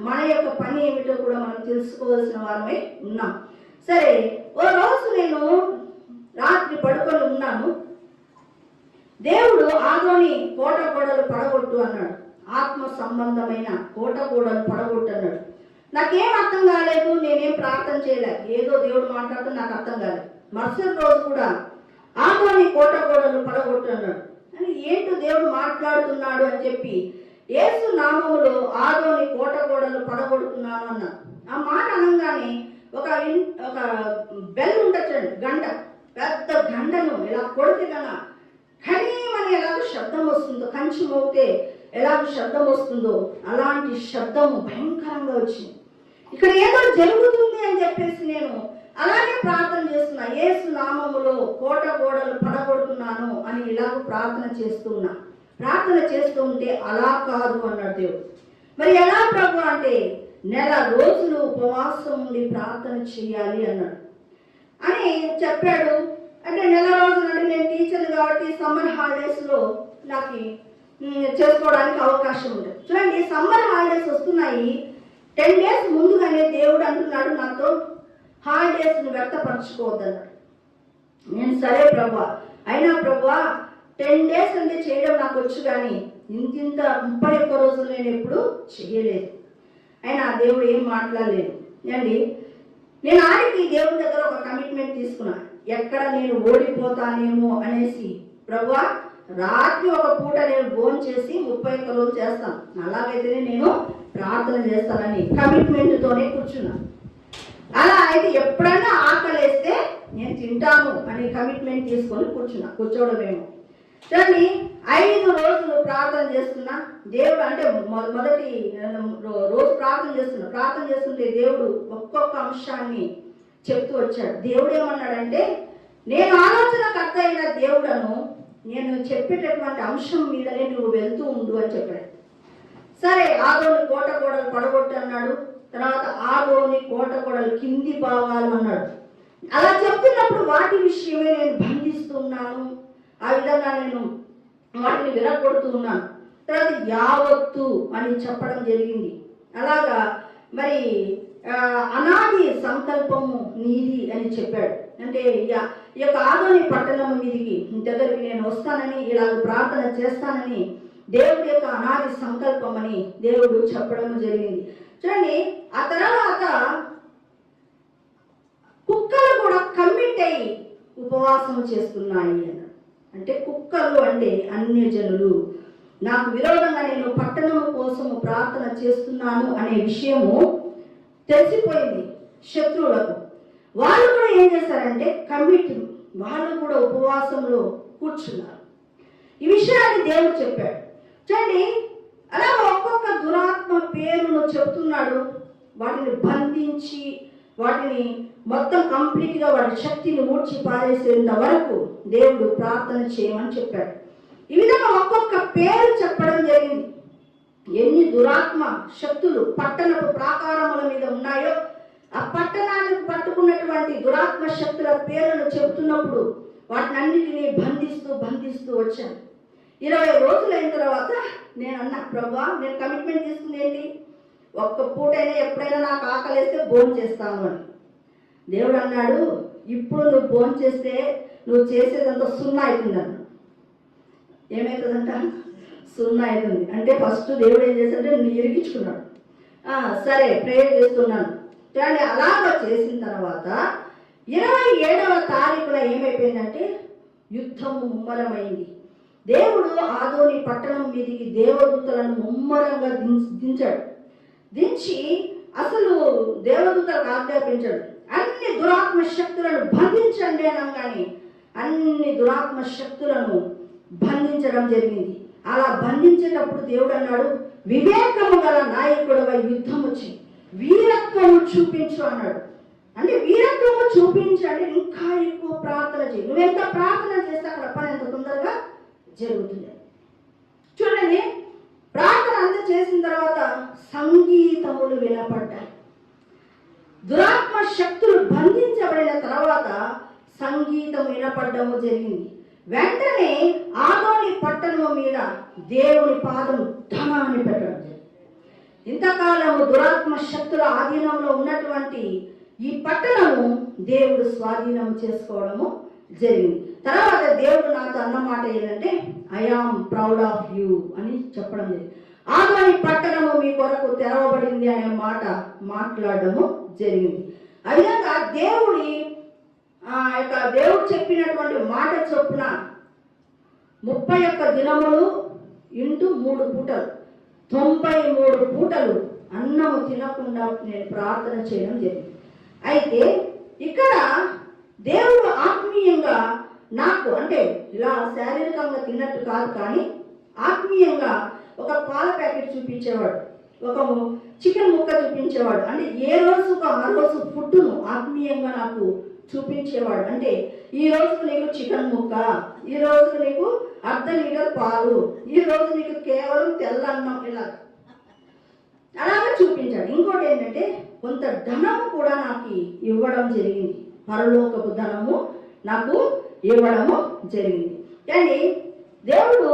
మన యొక్క పని ఏమిటో కూడా మనం తెలుసుకోవాల్సిన వారమై ఉన్నాం. సరే, ఓ రోజు నేను రాత్రి పడుకొని ఉన్నాను. దేవుడు ఆదోని కోట గోడలు పడగొట్టు అన్నాడు. ఆత్మ సంబంధమైన కోట గోడలు పడగొట్టు అన్నాడు. నాకేం అర్థం కాలేదు, నేనేం ప్రార్థన చేయలేదు, ఏదో దేవుడు మాట్లాడుతూ నాకు అర్థం కాలేదు. మరుసటి రోజు కూడా ఆదోని కోట గోడలు పడగొట్టు అన్నాడు. అని ఏంటో దేవుడు మాట్లాడుతున్నాడు అని చెప్పి యేసు నామములో ఆదోని కోట గోడలు పడగొడుతున్నాను అన్నాడు. ఆ మాట అనగానే ఒక బెల్ ఉండొచ్చండి, గంట, పెద్ద గంటను ఇలా కొడితే కన్నా కనీమని ఎలాగో శబ్దం వస్తుందో, కంచి మోగితే ఎలాగ శబ్దం వస్తుందో అలాంటి శబ్దము భయంకరంగా వచ్చింది. ఇక్కడ ఏదో జరుగుతుంది అని చెప్పేసి నేను అలాగే ప్రార్థన చేస్తున్నా. యేసు నామములో కోట గోడలు పడగొడుతున్నాను అని ఇలాగ ప్రార్థన చేస్తున్నా. ప్రార్థన చేస్తూ ఉంటే అలా కాదు అన్నాడు దేవుడు. మరి ఎలా ప్రభు అంటే, నెల రోజులు ఉపవాసం ఉండి ప్రార్థన చేయాలి అన్నాడు అని చెప్పాడు. అంటే నెల రోజులు అంటే నేను టీచర్ కాబట్టి సమ్మర్ హాలిడేస్లో నాకు చేసుకోవడానికి అవకాశం ఉంటుంది. చూడండి, సమ్మర్ హాలిడేస్ వస్తున్నాయి. 10 days ముందుగానే దేవుడు అంటున్నాడు నాతో, హాలిడేస్ను వ్యక్తపరచుకోవద్దన్నాడు. నేను సరే ప్రభా, అయినా ప్రభా 10 days అంటే చేయడం నాకు వచ్చు, కానీ ఇంత 31 రోజులు నేను ఎప్పుడు చేయలేదు. అయినా దేవుడు ఏం మాట్లాడలేదు అండి. నేను ఆయనకి దేవుడి దగ్గర ఒక కమిట్మెంట్ తీసుకున్నా, ఎక్కడ నేను ఓడిపోతానేమో అనేసి, ప్రభా రాత్రి ఒక పూట నేను భోజనం చేసి 31 రోజులు చేస్తాను, అలాగైతేనే నేను ప్రార్థన చేస్తానని కమిట్మెంట్తోనే కూర్చున్నా. అలా అయితే ఎప్పుడైనా ఆకలేస్తే నేను తింటాను అని కమిట్మెంట్ తీసుకొని కూర్చోవడమేమో. కానీ 5 రోజులు ప్రార్థన చేస్తున్నా. దేవుడు అంటే మొదటి రోజు ప్రార్థన చేస్తుంటే దేవుడు ఒక్కొక్క అంశాన్ని చెప్తూ వచ్చాడు. దేవుడు ఏమన్నాడంటే, నేను ఆలోచనకర్త అయిన దేవుడను, నేను చెప్పేటటువంటి అంశం మీదనే నువ్వు వెళ్తూ ఉండు అని చెప్పాడు. సరే, ఆదోని కోట గోడలు పడగొట్టు అన్నాడు. తర్వాత ఆదోని కోట గోడలు కింది భాగాలు అన్నాడు. అలా చెప్తున్నప్పుడు వాటి విషయమే నేను బంధిస్తున్నాను, ఆ విధంగా నేను వాటిని విరగొడుతూ ఉన్నాను. తర్వాత యావత్తు అని చెప్పడం జరిగింది. అలాగా మరి అనాది సంకల్పము నీది అని చెప్పాడు. అంటే ఈ యొక్క ఆదోని పట్టణం మీదికి దగ్గరికి నేను వస్తానని, ఇలాగ ప్రార్థన చేస్తానని దేవుడి యొక్క అనాది సంకల్పం అని దేవుడు చెప్పడం జరిగింది. చూడండి, ఆ తర్వాత కుక్కలు కూడా కమిట్ అయ్యి ఉపవాసం చేస్తున్నాయి అన్నాడు. అంటే కుక్కలు అంటే అన్యజనులు, నాకు విరోధంగా నేను పట్టణం కోసము ప్రార్థన చేస్తున్నాను అనే విషయము తెలిసిపోయింది శత్రువులకు. వాళ్ళు కూడా ఏం చేశారంటే కమిట్, వాళ్ళు కూడా ఉపవాసంలో కూర్చున్నారు. ఈ విషయాన్ని దేవుడు చెప్పాడు. చూడండి, అలా ఒక్కొక్క దురాత్మ పేరును చెప్తున్నాడు. వాటిని బంధించి వాటిని మొత్తం కంప్లీట్గా వాటి శక్తిని ఊడ్చి పారేసేంత వరకు దేవుడు ప్రార్థన చేయమని చెప్పాడు. ఈ విధంగా ఒక్కొక్క పేరు చెప్పడం జరిగింది. ఎన్ని దురాత్మ శక్తులు పట్టణపు ప్రాకారముల మీద ఉన్నాయో, ఆ పట్టణానికి పట్టుకున్నటువంటి దురాత్మ శక్తుల పేర్లను చెబుతున్నప్పుడు వాటిని అన్నిటినీ బంధిస్తూ వచ్చాను. 20 రోజులు అయిన తర్వాత నేను అన్నా, ప్రభా నేను కమిట్మెంట్ తీసుకుంది ఏంటి, ఒక్క పూటైనా ఎప్పుడైనా నాకు ఆకలిస్తే భోజనం చేస్తాను అని. దేవుడు అన్నాడు, ఇప్పుడు నువ్వు భోజనం చేస్తే నువ్వు చేసేదంతా 0 అవుతుంది అన్న. ఏమవుతుందంట? 0 అవుతుంది. అంటే ఫస్ట్ దేవుడు ఏం చేశాడంటే నేను ఇరికించుకున్నాడు. సరే ప్రేయర్ చేస్తున్నాను. కానీ అలాగ చేసిన తర్వాత 27వ తారీఖున ఏమైపోయిందంటే యుద్ధము ముమ్మరమైంది. దేవుడు ఆదోని పట్టణం మీదికి దేవదూతలను ముమ్మరంగా దించాడు. దించి అసలు దేవదూతలకు ఆజ్ఞాపించాడు, అన్ని దురాత్మ శక్తులను బంధించండి అనగానే అన్ని దురాత్మ శక్తులను బంధించడం జరిగింది. అలా బంధించేటప్పుడు దేవుడు అన్నాడు, వివేకము గల నాయకుడవై యుద్ధం వచ్చి వీరత్వము చూపించు అన్నాడు. అంటే వీరత్వము చూపించండి, ఇంకా ఎక్కువ ప్రార్థన చేయి. నువ్వెంత ప్రార్థన చేస్తే అక్కడ పని ఎంత తొందరగా జరుగుతుంది. చూడండి, ప్రార్థన అంతా చేసిన తర్వాత సంగీతములు వినపడ్డాయి. దురాత్మ శక్తులు బంధించబడిన తర్వాత సంగీతం వినపడము జరిగింది. వెంటనే ఆదోని పట్టణం మీద దేవుని పాదం ధనాన్ని పెట్టడం జరిగింది. ఇంతకాలము దురాత్మ శక్తుల ఆధీనంలో ఉన్నటువంటి ఈ పట్టణము దేవుడు స్వాధీనం చేసుకోవడము జరిగింది. తర్వాత దేవుడు నాతో అన్న మాట ఏంటంటే, I am proud of you అని చెప్పడం జరిగింది. ఆదోని పట్టణము మీ కొరకు తెరవబడింది అనే మాట మాట్లాడడము జరిగింది. ఆ విధంగా దేవుడు చెప్పినటువంటి మాట చొప్పున 31 దినములు ఇంటూ 3 పూటలు 93 పూటలు అన్నము తినకుండా నేను ప్రార్థన చేయడం జరిగింది. అయితే ఇక్కడ దేవుడు ఆత్మీయంగా నాకు, అంటే ఇలా శారీరకంగా తిన్నట్టు కాదు, కానీ ఆత్మీయంగా ఒక పాల ప్యాకెట్ చూపించేవాడు, ఒక చికెన్ ముక్క చూపించేవాడు. అంటే ఏ రోజుకు ఆ రోజు ఫుడ్ను ఆత్మీయంగా నాకు చూపించేవాడు. అంటే ఈ రోజుకు నీకు చికెన్ ముక్క, ఈ రోజుకు నీకు 1/2 లీటర్ పాలు, ఈ రోజు నీకు కేవలం తెల్లన్నం, ఇలా అలాగే చూపించాడు. ఇంకోటి ఏంటంటే కొంత ధనము కూడా నాకు ఇవ్వడం జరిగింది. పరలోకపు ధనము నాకు ఇవ్వడము జరిగింది. కానీ దేవుడు